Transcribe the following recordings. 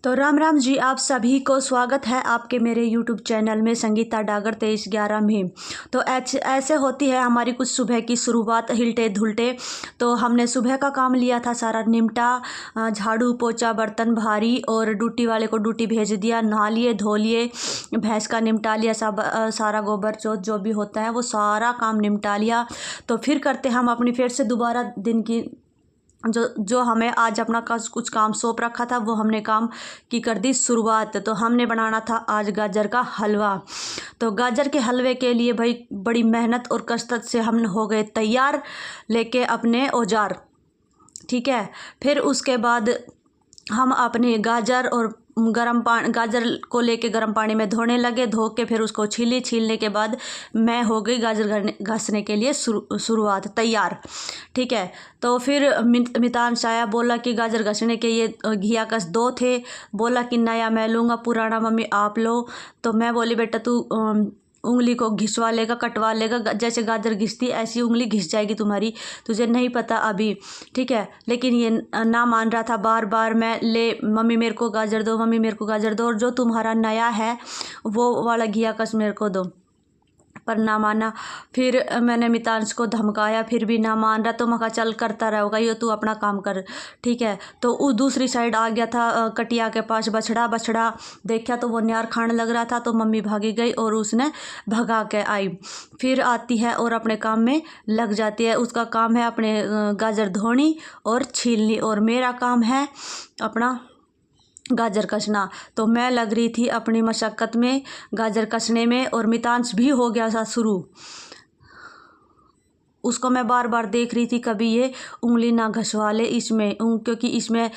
तो राम राम जी, आप सभी को स्वागत है आपके मेरे यूट्यूब चैनल में संगीता डागर 23/11 में। तो ऐसे होती है हमारी कुछ सुबह की शुरुआत हिलटे धुलटे। तो हमने सुबह का काम लिया था सारा निमटा, झाड़ू पोछा बर्तन भारी, और ड्यूटी वाले को ड्यूटी भेज दिया। नहा लिए धो लिए, भैंस का निमटा लिया, सब सारा गोबर चोट जो भी होता है वो सारा काम निमटा लिया। तो फिर करते हम अपनी फिर से दोबारा दिन की जो हमें आज अपना कुछ काम सौंप रखा था वो हमने काम की कर दी शुरुआत। तो हमने बनाना था आज गाजर का हलवा। तो गाजर के हलवे के लिए भाई बड़ी मेहनत और कसरत से हम हो गए तैयार, लेके अपने औजार। ठीक है, फिर उसके बाद हम अपने गाजर और गाजर को लेके गर्म पानी में धोने लगे। धो के फिर उसको छीलने के बाद मैं हो गई गाजर घसने के लिए शुरुआत तैयार। ठीक है, तो फिर मितांश आया, बोला कि गाजर घसने के ये घिया कस 2 थे। बोला कि नया मैं लूँगा, पुराना मम्मी आप लो। तो मैं बोली बेटा तू उंगली को घिसवा लेगा, कटवा लेगा, जैसे गाजर घिसती ऐसी उंगली घिस जाएगी तुम्हारी, तुझे नहीं पता अभी। ठीक है, लेकिन ये ना मान रहा था। बार बार मैं ले मम्मी मेरे को गाजर दो, मम्मी मेरे को गाजर दो, और जो तुम्हारा नया है वो वाला घिया कस मेरे को दो, पर ना माना। फिर मैंने मितांश को धमकाया, फिर भी ना मान रहा। तो मैं कहा चल करता रहेगा ये, तू अपना काम कर। ठीक है, तो उस दूसरी साइड आ गया था कटिया के पास बछड़ा देखा तो वो न्यार खाने लग रहा था। तो मम्मी भागी गई और उसने भगा के आई। फिर आती है और अपने काम में लग जाती है। उसका काम है अपने गाजर धोनी और छीलनी, और मेरा काम है अपना गाजर कसना। तो मैं लग रही थी अपनी मशक्क़त में गाजर कसने में, और मितांश भी हो गया था शुरू। उसको मैं बार बार देख रही थी कभी ये उंगली ना घसवा ले इसमें, क्योंकि इसमें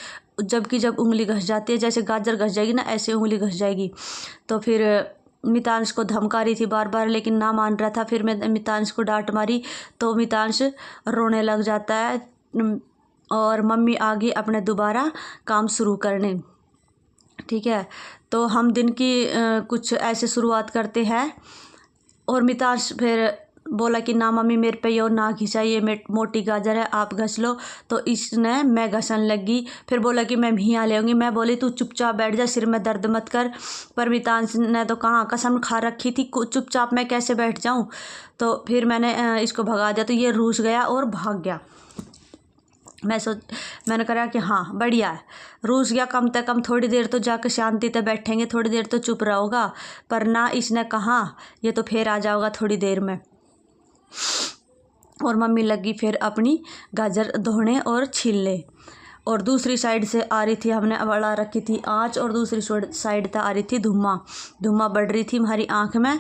जब उंगली घस जाती है, जैसे गाजर घस जाएगी ना ऐसे उंगली घस जाएगी। तो फिर मितांश को धमका रही थी बार बार, लेकिन ना मान रहा था। फिर मैं मितांश को डांट मारी तो मितांश रोने लग जाता है, और मम्मी आ गई अपने दोबारा काम शुरू करने। ठीक है, तो हम दिन की कुछ ऐसे शुरुआत करते हैं। और मितांश फिर बोला कि ना मम्मी मेरे पे यो ना घिसा, ये मोटी गाजर है आप घस लो। तो इसने मैं घसन लगी। फिर बोला कि मैं यहाँ ले आऊँगी। मैं बोली तू चुपचाप बैठ जा, सिर में दर्द मत कर। पर मितांश ने तो कहाँ कसम खा रखी थी, चुपचाप मैं कैसे बैठ जाऊँ। तो फिर मैंने इसको भगा दिया, तो ये रूठ गया और भाग गया। मैंने कहा कि हाँ बढ़िया है, रूस गया, कम से कम थोड़ी देर तो जाकर शांति से बैठेंगे, थोड़ी देर तो चुप रहोगा। पर ना, इसने कहा ये तो फिर आ जाओगा थोड़ी देर में। और मम्मी लगी फिर अपनी गाजर धोने और छीलने। और दूसरी साइड से आ रही थी, हमने बढ़ा रखी थी आँच, और दूसरी साइड से आ रही थी धुआं बढ़ रही थी हमारी आँख में।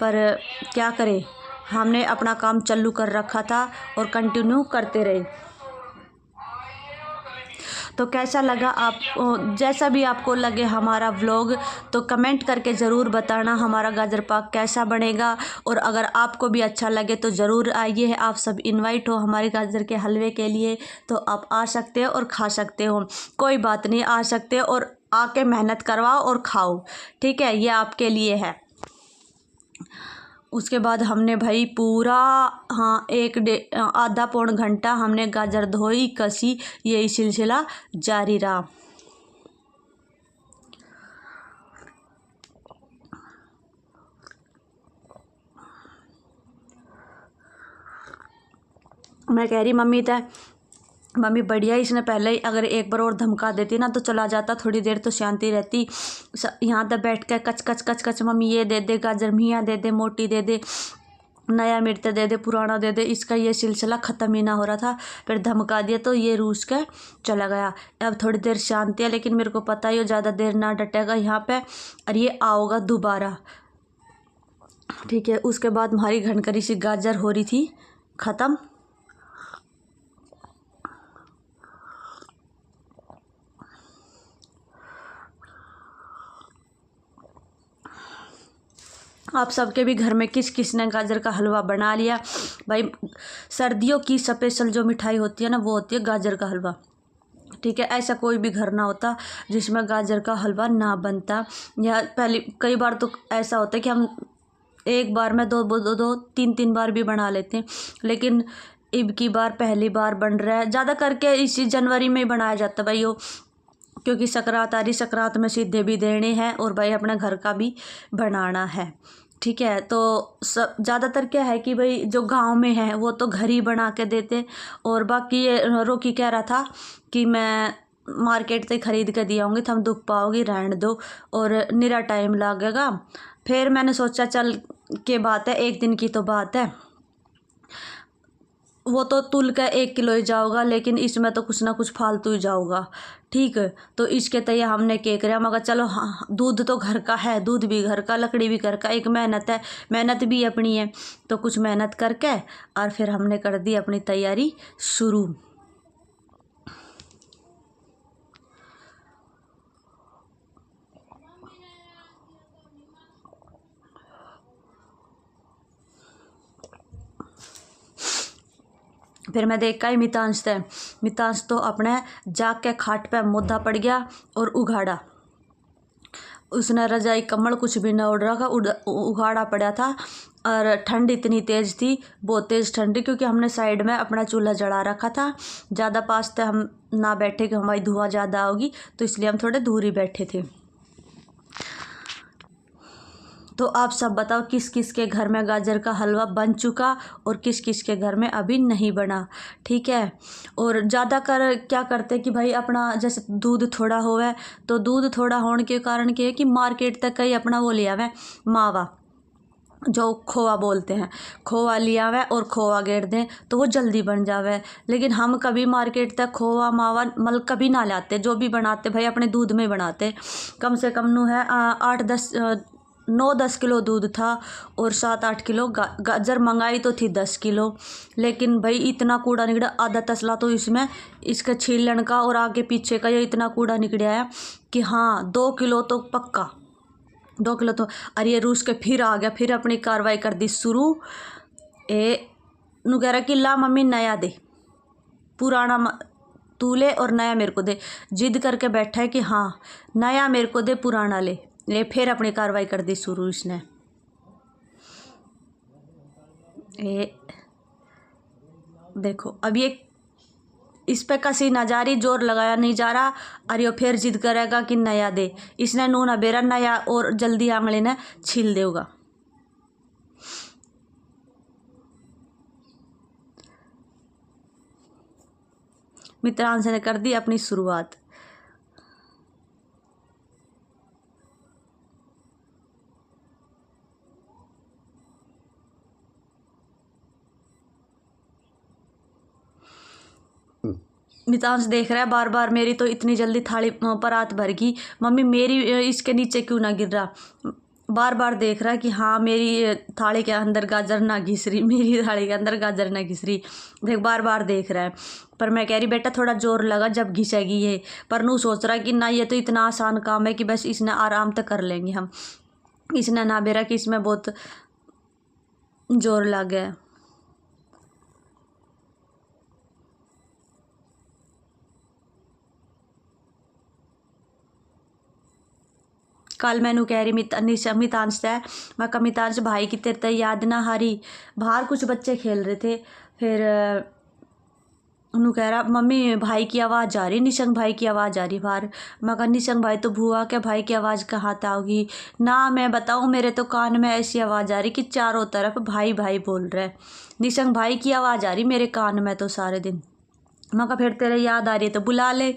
पर क्या करें, हमने अपना काम चालू कर रखा था और कंटिन्यू करते रहे। तो कैसा लगा आप, जैसा भी आपको लगे हमारा व्लॉग, तो कमेंट करके ज़रूर बताना हमारा गाजर पाक कैसा बनेगा। और अगर आपको भी अच्छा लगे तो ज़रूर आइए, आप सब इनवाइट हो हमारे गाजर के हलवे के लिए। तो आप आ सकते हो और खा सकते हो, कोई बात नहीं, आ सकते हो और आके मेहनत करवाओ और खाओ। ठीक है, ये आपके लिए है। उसके बाद हमने भाई पूरा आधा पौन घंटा हमने गाजर धोई कसी, यही सिलसिला जारी रहा। मैं कह रही मम्मी बढ़िया, इसने पहले ही अगर एक बार और धमका देती ना तो चला जाता, थोड़ी देर तो शांति रहती। यहाँ तक बैठ के कच मम्मी ये दे दे गाजर, मियाँ दे दे, मोटी दे दे, नया मिर्च दे दे, पुराना दे दे, इसका ये सिलसिला ख़त्म ही ना हो रहा था। फिर धमका दिया तो ये रूस के चला गया। अब थोड़ी देर शांति है, लेकिन मेरे को पता ही हो ज़्यादा देर ना डटेगा यहाँ पे, और ये आओगा दोबारा। ठीक है, उसके बाद हमारी घनकरी सी गाजर हो रही थी ख़त्म। आप सबके भी घर में किस किस ने गाजर का हलवा बना लिया भाई। सर्दियों की स्पेशल जो मिठाई होती है ना, वो होती है गाजर का हलवा। ठीक है, ऐसा कोई भी घर ना होता जिसमें गाजर का हलवा ना बनता। या पहले कई बार तो ऐसा होता है कि हम एक बार में दो 3 बार भी बना लेते हैं, लेकिन इब की बार पहली बार बन रहा है। ज़्यादा करके इसी जनवरी में ही बनाया जाता है भाई। क्योंकि सकरात आ रही, सकरात में सीधे भी देने हैं और भाई अपने घर का भी बनाना है। ठीक है, तो सब ज़्यादातर क्या है कि भाई जो गांव में है वो तो घर ही बना के देते, और बाकी ये रोकी कह रहा था कि मैं मार्केट से ख़रीद के दिया आऊँगी, तुम दुख पाओगी, रहने दो और निरा टाइम लगेगा। फिर मैंने सोचा चल के बात है, एक दिन की तो बात है, वो तो तुल का 1 किलो ही जाऊगा, लेकिन इसमें तो कुछ ना कुछ फालतू ही जाऊगा। ठीक है, तो इसके तय हमने केक रहा, मगर चलो हाँ, दूध तो घर का है, दूध भी घर का, लकड़ी भी घर का, एक मेहनत है, मेहनत भी अपनी है, तो कुछ मेहनत करके और फिर हमने कर दी अपनी तैयारी शुरू। फिर मैं देख का ही मितांश तो अपने जाग के खाट पे मुद्दा पड़ गया और उघाड़ा। उसने रजाई कम्बल कुछ भी न उड़ रहा, उघाड़ा पड़ा था। और ठंड इतनी तेज़ थी, बहुत तेज़ ठंडी, क्योंकि हमने साइड में अपना चूल्हा जला रखा था। ज़्यादा पास तो हम ना बैठे कि हमारी धुआं ज़्यादा होगी, तो इसलिए हम थोड़े दूर ही बैठे थे। तो आप सब बताओ किस किस के घर में गाजर का हलवा बन चुका और किस किस के घर में अभी नहीं बना। ठीक है, और ज़्यादा कर क्या करते कि भाई अपना जैसे दूध थोड़ा होवे, तो दूध थोड़ा होने के कारण क्या है कि मार्केट तक कहीं अपना वो लिया हुआ मावा, जो खोवा बोलते हैं, खोवा लिया हुआ और खोवा गेर दें तो वो जल्दी बन जावे। लेकिन हम कभी मार्केट तक खोवा मावा मल कभी ना लाते, जो भी बनाते भाई अपने दूध में बनाते। कम से कम नू है 9-10 किलो दूध था और 7-8 किलो गाजर मंगाई तो थी 10 किलो। लेकिन भाई इतना कूड़ा निकला, आधा तसला तो इसमें इसका छीलन का और आगे पीछे का ये इतना कूड़ा निकला है कि हाँ 2 किलो तो पक्का, 2 किलो तो। अरे ये रूस के फिर आ गया, फिर अपनी कार्रवाई कर दी शुरू। नु कह रहा कि ला मम्मी नया दे, पुराना तू ले और नया मेरे को दे। जिद करके बैठा है कि हाँ नया मेरे को दे, पुराना ले। ये फिर अपनी कार्रवाई कर दी शुरू इसने। ये देखो अब ये इस पे कसी ना जा रही, जोर लगाया नहीं जा रहा, और ये फिर जिद करेगा कि नया दे। इसने नू ना बेरा नया और जल्दी आंगली ने छील देगा। मित्रांश ने कर दी अपनी शुरुआत। मितांश देख रहा है बार बार, मेरी तो इतनी जल्दी थाली परात भर गई, मम्मी मेरी इसके नीचे क्यों ना गिर रहा। बार बार देख रहा है कि हाँ मेरी थाली के अंदर गाजर ना घिस रही, मेरी थाली के अंदर गाजर ना घिस रही। देख बार बार देख रहा है, पर मैं कह रही बेटा थोड़ा जोर लगा जब घिसेगी ये। पर नू सोच रहा है कि ना ये तो इतना आसान काम है कि बस इसने आराम तक कर लेंगे हम। इसने ना बेरा कि इसमें बहुत जोर लग गया। कल मैनू कह रही मितांश है, मैं कहा मितांश भाई की तेरे तक याद ना हारी। बाहर कुछ बच्चे खेल रहे थे, फिर उन्होंने कह रहा मम्मी भाई की आवाज़ आ रही, निशंक भाई की आवाज़ आ रही बाहर। मैं कहा निशंक भाई तो भूआ के भाई की आवाज़ कहाँ तक आओगी ना, मैं बताऊँ मेरे तो कान में ऐसी आवाज़ आ रही कि चारों तरफ भाई भाई बोल रहे। निशंक भाई की आवाज़ आ रही मेरे कान में तो सारे दिन। मैं कहा फिर तेरे याद आ रही है तो बुला ले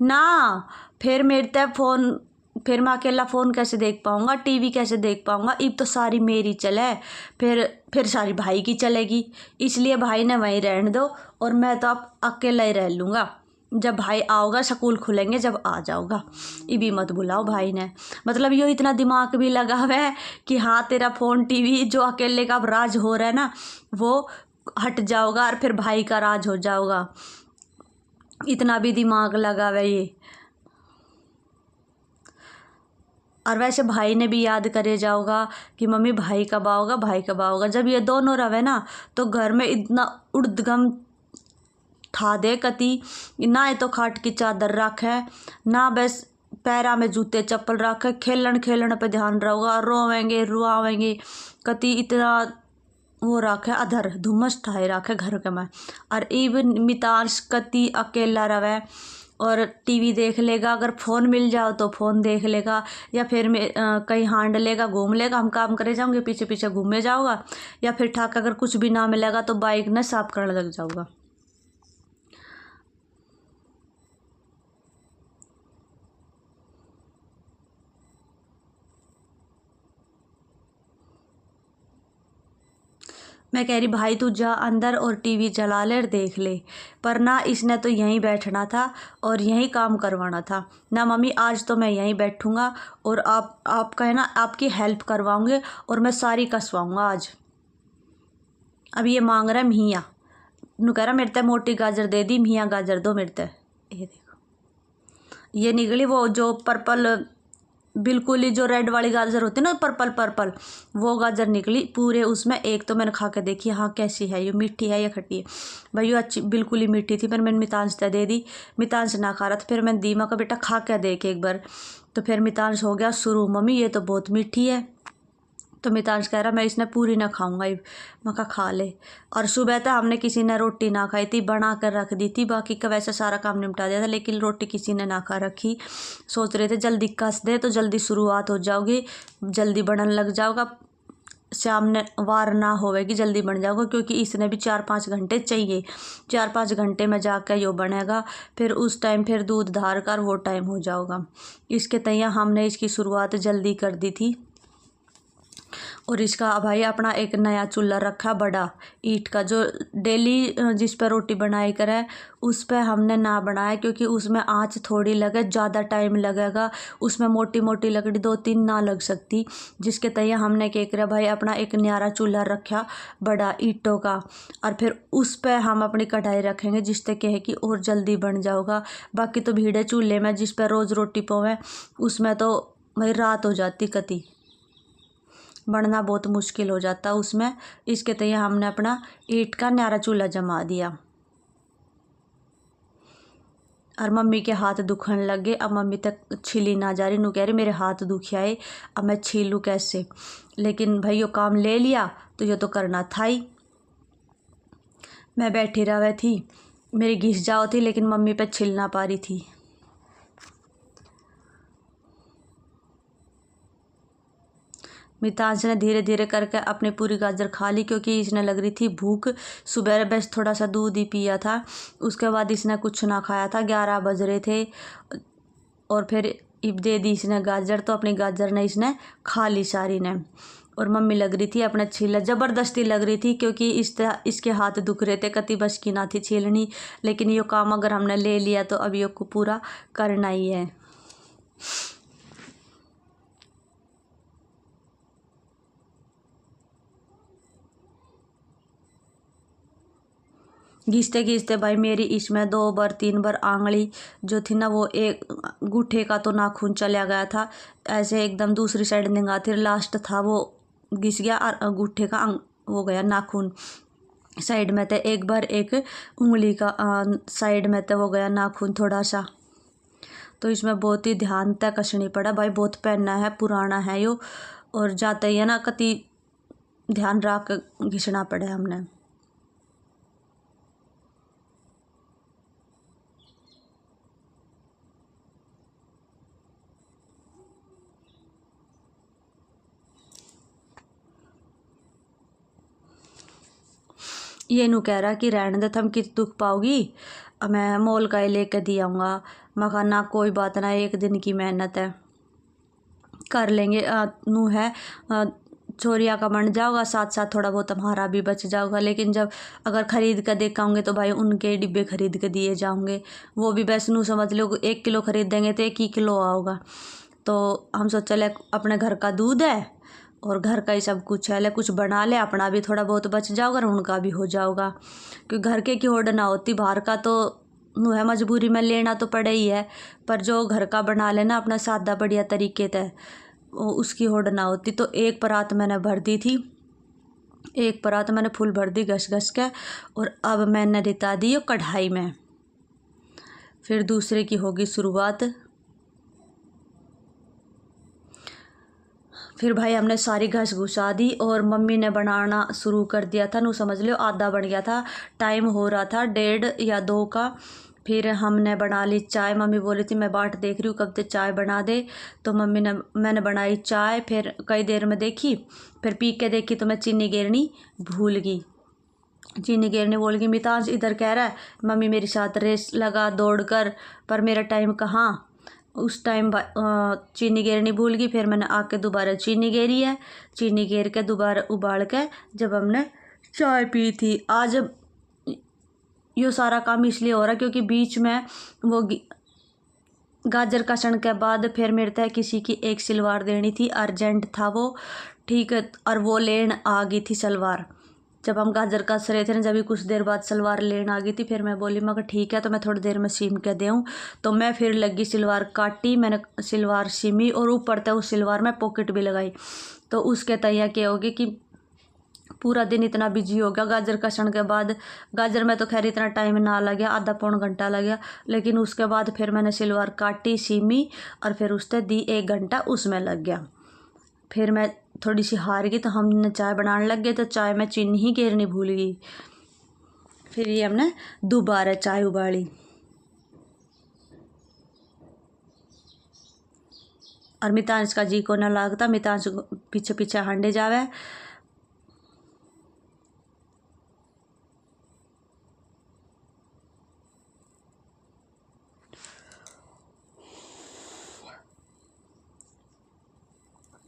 ना। फिर मेरे तक फ़ोन, फिर मैं अकेला फ़ोन कैसे देख पाऊँगा, टीवी कैसे देख पाऊँगा। अब तो सारी मेरी चले, फिर सारी भाई की चलेगी। इसलिए भाई ने वहीं रहने दो और मैं तो अब अकेला ही रह लूँगा। जब भाई आओगा स्कूल खुलेंगे जब आ जाऊँगा, ये भी मत बुलाओ भाई ने। मतलब यो इतना दिमाग भी लगा हुआ है कि हाँ तेरा फ़ोन टीवी जो अकेले का अब राज हो रहा है ना वो हट जाओगा और फिर भाई का राज हो जाओगा। इतना भी दिमाग लगा हुआ है ये। और वैसे भाई ने भी याद करे जाओगा कि मम्मी भाई कब आओगा, भाई कब आओगा। जब ये दोनों रहे ना तो घर में इतना उड़दगम था दे कति ना, ये तो खाट की चादर रखे ना, बस पैरा में जूते चप्पल रखे, खेलन पे ध्यान रहेगा, रोवेंगे रुआवेंगे कति, इतना वो रखे अधर धुमस ठाए रखे घर के में। और इवन मितांश कति अकेला रहे और टीवी देख लेगा, अगर फ़ोन मिल जाओ तो फ़ोन देख लेगा, या फिर कहीं हाँड लेगा, घूम लेगा, हम काम करे जाओगे, पीछे पीछे घूमे जाओगा, या फिर ठाक अगर कुछ भी ना मिलेगा तो बाइक ना साफ करने लग जाऊगा। मैं कह रही भाई तू जा अंदर और टीवी चला ले और देख ले, पर ना इसने तो यहीं बैठना था और यहीं काम करवाना था ना। मम्मी आज तो मैं यहीं बैठूंगा और आपका है ना आपकी हेल्प करवाऊंगे और मैं सारी कसवाऊंगा आज। अब ये मांग रहा है मियाँ, नू कह रहा मेरे ते मोटी गाजर दे दी, मियाँ गाजर दो मेरे ते। ये देखो ये निकली वो जो पर्पल, बिल्कुल ही जो रेड वाली गाजर होती है ना, पर्पल पर्पल, वो गाजर निकली पूरे उसमें। एक तो मैंने खा के देखी, हाँ कैसी है ये, मीठी है या खट्टी है। भाई ये अच्छी बिल्कुल ही मीठी थी, पर मैंने मितांश से दे दी। मितांश ना खा रहा था, फिर मैंने दीमा का बेटा खा के देख एक बार, तो फिर मितांश हो गया शुरू, मम्मी ये तो बहुत मीठी है। तो मितांश कह रहा मैं इसने पूरी ना खाऊंगा, मैं कहा खा ले। और सुबह तक हमने किसी ने रोटी ना खाई थी, बना कर रख दी थी, बाकी का वैसे सारा काम निपटा दिया था, लेकिन रोटी किसी ने ना खा रखी। सोच रहे थे जल्दी कस दे तो जल्दी शुरुआत हो जाओगी, जल्दी बनने लग जाओगा, शाम ने वार ना होवेगी, जल्दी बन जाओगा, क्योंकि इसने भी 4-5 घंटे चाहिए। 4-5 घंटे में जाकर यो बनेगा, फिर उस टाइम फिर दूध धार कर वो टाइम हो जाओगा। इसके तैयार हमने इसकी शुरुआत जल्दी कर दी थी। और इसका भाई अपना एक नया चूल्हा रखा बड़ा ईंट का, जो डेली जिस पर रोटी बनाई करे उस पर हमने ना बनाया, क्योंकि उसमें आँच थोड़ी लगे, ज़्यादा टाइम लगेगा, उसमें मोटी मोटी लकड़ी 2-3 ना लग सकती। जिसके तैयार हमने क्या करा भाई, अपना एक न्यारा चूल्हा रखा बड़ा ईंटों का, और फिर उस पर हम अपनी कढ़ाई रखेंगे, जिससे क्या है कि और जल्दी बन जाओगा। बाकी तो भीड़े चूल्हे में जिस पर रोज़ रोटी पवे उसमें तो भाई रात हो जाती, कती बनना बहुत मुश्किल हो जाता उसमें। इसके तैयार हमने अपना ईंट का न्यारा चूल्हा जमा दिया। और मम्मी के हाथ दुखने लगे, अब मम्मी तक छिली ना जा रही, नू कह रही मेरे हाथ दुखियाए, अब मैं छीलूँ कैसे। लेकिन भाई यो काम ले लिया तो ये तो करना था ही। मैं बैठी रहा थी, मेरी घिस जाओ थी, लेकिन मम्मी पे छिल ना पा रही थी। मितांश ने धीरे धीरे करके अपनी पूरी गाजर खा ली, क्योंकि इसने लग रही थी भूख। सुबह बस थोड़ा सा दूध ही पिया था, उसके बाद इसने कुछ ना खाया था। 11 बज रहे थे और फिर इब दे दी इसने गाजर, तो अपनी गाजर ने इसने खा ली सारी ने। और मम्मी लग रही थी अपना छीला, ज़बरदस्ती लग रही थी, क्योंकि इसके हाथ दुख रहे थे, कति बस की ना थी छीलनी। लेकिन ये काम अगर हमने ले लिया तो अब ये को पूरा करना ही है। घिसते घिसते भाई मेरी इसमें 2-3 बार आंगली जो थी ना, वो एक अंगूठे का तो नाखून चला गया था, ऐसे एकदम दूसरी साइड निगाह थी, लास्ट था वो घिस गया और अंगूठे का हो गया नाखून साइड में थे। एक बार एक उंगली का साइड में थे वो गया नाखून थोड़ा सा। तो इसमें बहुत ही ध्यान तक कसनी पड़ा भाई, बहुत पहनना है, पुराना है यो, और जाते ही है ना कति ध्यान रख घिसना पड़े हमने। ये नू कह रहा कि रहने दे, थम कित दुख पाओगी, अब मैं मोल का ही लेके दिया आऊँगा। मैं कहा ना कोई बात ना, एक दिन की मेहनत है, कर लेंगे। नू है चोरिया का बन जाओगा, साथ साथ थोड़ा बहुत हमारा भी बच जाओगा। लेकिन जब अगर ख़रीद कर देख आऊँगे तो भाई उनके डिब्बे ख़रीद के दिए जाऊँगे, वो भी बस नू समझ लो 1 किलो ख़रीद देंगे तो 1 ही किलो आओगा। तो हम सोचा ले अपने घर का दूध है और घर का ही सब कुछ है, ले कुछ बना ले, अपना भी थोड़ा बहुत बच जाओगा और उनका भी हो जाओगा। क्योंकि घर के की होड़ ना होती, बाहर का तो नू है मजबूरी में लेना तो पड़े ही है, पर जो घर का बना लेना अपना सादा बढ़िया तरीके से, उसकी होड़ ना होती। तो एक परात मैंने भर दी थी, एक परात मैंने फुल भर दी घस घस के, और अब मैंने रिता दी कढ़ाई में, फिर दूसरे की होगी शुरुआत। फिर भाई हमने सारी घस घुसा दी और मम्मी ने बनाना शुरू कर दिया था। नू समझ लो आधा बन गया था, टाइम हो रहा था 1:30 या 2 का। फिर हमने बना ली चाय। मम्मी बोली थी मैं बाट देख रही हूँ कब तक चाय बना दे, तो मैंने बनाई चाय। फिर कई देर में देखी, फिर पी के देखी तो मैं चीनी गिरनी भूल गई। चीनी गिरनी भूल गई। मिताज इधर कह रहा है मम्मी मेरे साथ रेस लगा दौड़ कर, पर मेरा टाइम कहाँ। उस टाइम चीनी गिरनी भूल गई। फिर मैंने आके दोबारा चीनी गिरी है। चीनी गिर के दोबारा उबाल के जब हमने चाय पी थी। आज ये सारा काम इसलिए हो रहा क्योंकि बीच में वो गाजर कसन के बाद फिर मेरे तय किसी की एक सलवार देनी थी, अर्जेंट था वो, ठीक है। और वो लेन आ गई थी सलवार। जब हम गाजर कस रहे थे ना, जब भी कुछ देर बाद सलवार लेन आ गई थी। फिर मैं बोली मगर ठीक है तो मैं थोड़ी देर में सीम के दूँ। तो मैं फिर लगी सलवार काटी, मैंने सलवार सीमी और ऊपर तक उस सलवार में पॉकेट भी लगाई। तो उसके तैया क्या होगी कि पूरा दिन इतना बिजी हो गया गाजर कसन के बाद। गाजर में तो खैर इतना टाइम ना लग गया, आधा पौन घंटा लग गया, लेकिन उसके बाद फिर मैंने सलवार काटी सीमी और फिर उससे दी 1 घंटा उसमें लग गया। फिर मैं थोड़ी सी हार गई तो हमने चाय बनाने लग गए, तो चाय में चीनी ही गिरनी भूल गई। फिर ये हमने दोबारा चाय उबाली और मितांश का जी को ना लागता, मितांश पीछे पीछे हांडे जावे।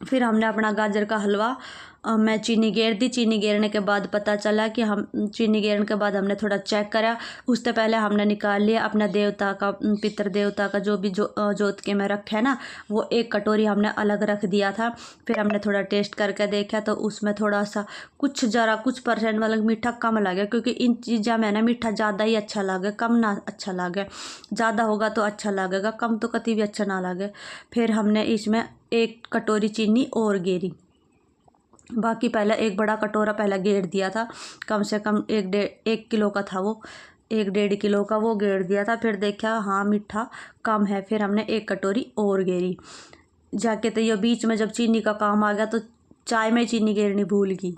फिर हमने अपना गाजर का हलवा मैं चीनी गेर दी। चीनी गेरने के बाद पता चला कि हम चीनी गेरने के बाद हमने थोड़ा चेक करा। उससे पहले हमने निकाल लिया अपना देवता का, पितर देवता का जो भी जोत के में रखा है ना, वो एक कटोरी हमने अलग रख दिया था। फिर हमने थोड़ा टेस्ट करके देखा तो उसमें थोड़ा सा कुछ परसेंट वाला मीठा कम लगे, क्योंकि इन चीज़ों में ना मीठा ज़्यादा ही अच्छा लगे, कम ना अच्छा लगे। ज़्यादा होगा तो अच्छा लगेगा, कम तो कभी भी अच्छा ना लगे। फिर हमने इसमें 1 कटोरी चीनी और गेरी। बाकी पहले 1 बड़ा कटोरा पहले गेर दिया था, कम से कम 1 किलो का था वो, 1-1.5 किलो का वो गेर दिया था। फिर देखा हाँ मीठा कम है, फिर हमने 1 कटोरी और गेरी जाके। तो ये बीच में जब चीनी का काम आ गया तो चाय में चीनी गेरनी भूल गई।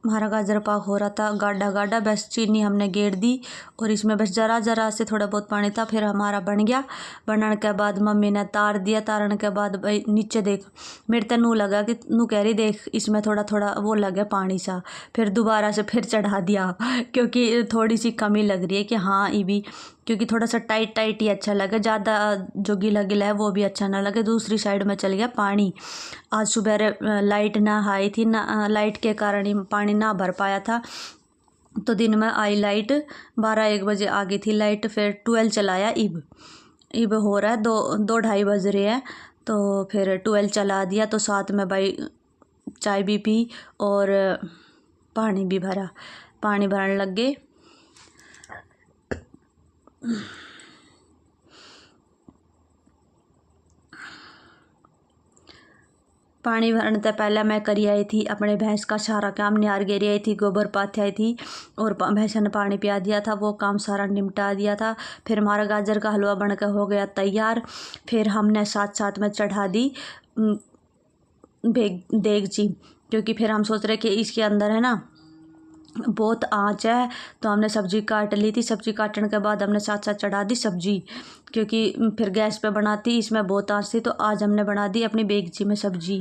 हमारा गाजर पाक हो रहा था गाढ़ा गाढ़ा, बस चीनी हमने गेर दी और इसमें बस ज़रा से थोड़ा बहुत पानी था। फिर हमारा बन गया। बनने के बाद मम्मी ने तार दिया। तारने के बाद भाई नीचे देख, मेरे तो नू लगा कि नू कह रही देख इसमें थोड़ा थोड़ा वो लगे पानी सा। फिर दोबारा से फिर चढ़ा दिया क्योंकि थोड़ी सी कमी लग रही है कि हाँ ये भी, क्योंकि थोड़ा सा टाइट ही अच्छा लगे, ज़्यादा जो गीला गीला है वो भी अच्छा ना लगे। दूसरी साइड में चल गया पानी। आज सुबह लाइट ना आई थी ना, लाइट के कारण ही पानी ना भर पाया था। तो दिन में आई लाइट 12-1 बजे आ गई थी लाइट। फिर 12 चलाया। इब हो रहा है 2-2:30 बज रहे हैं। तो फिर 12 चला दिया। तो साथ में भाई चाय भी पी और पानी भी भरा, पानी भरने लग गए। पानी भरने से पहले मैं करी आई थी अपने भैंस का सारा काम, निहार गेरी आई थी, गोबर पाथे आई थी और भैंस ने पानी पिया दिया था, वो काम सारा निपटा दिया था। फिर हमारा गाजर का हलवा बनकर हो गया तैयार। फिर हमने साथ में चढ़ा दी देगची, क्योंकि फिर हम सोच रहे कि इसके अंदर है ना बहुत आँच है। तो हमने सब्जी काट ली थी। सब्जी काटने के बाद हमने साथ चढ़ा दी सब्जी, क्योंकि फिर गैस पे बनाती इसमें बहुत आँच थी। तो आज हमने बना दी अपनी बेगची में सब्जी।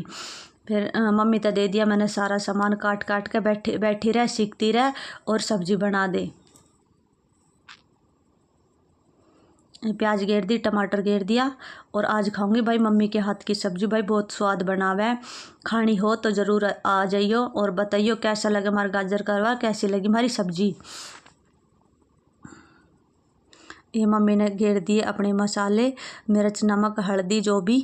फिर मम्मी तो दे दिया, मैंने सारा सामान काट के बैठी रह सीखती रह और सब्जी बना दे। प्याज घेर दी, टमाटर घेर दिया और आज खाऊंगी भाई मम्मी के हाथ की सब्जी। भाई बहुत स्वाद बनावा है। खानी हो तो ज़रूर आ जाइयो और बताइयो कैसा लगे हमारा गाजर का हलवा, कैसी लगी हमारी सब्जी। ये मम्मी ने घेर दिए अपने मसाले, मिर्च नमक हल्दी जो भी।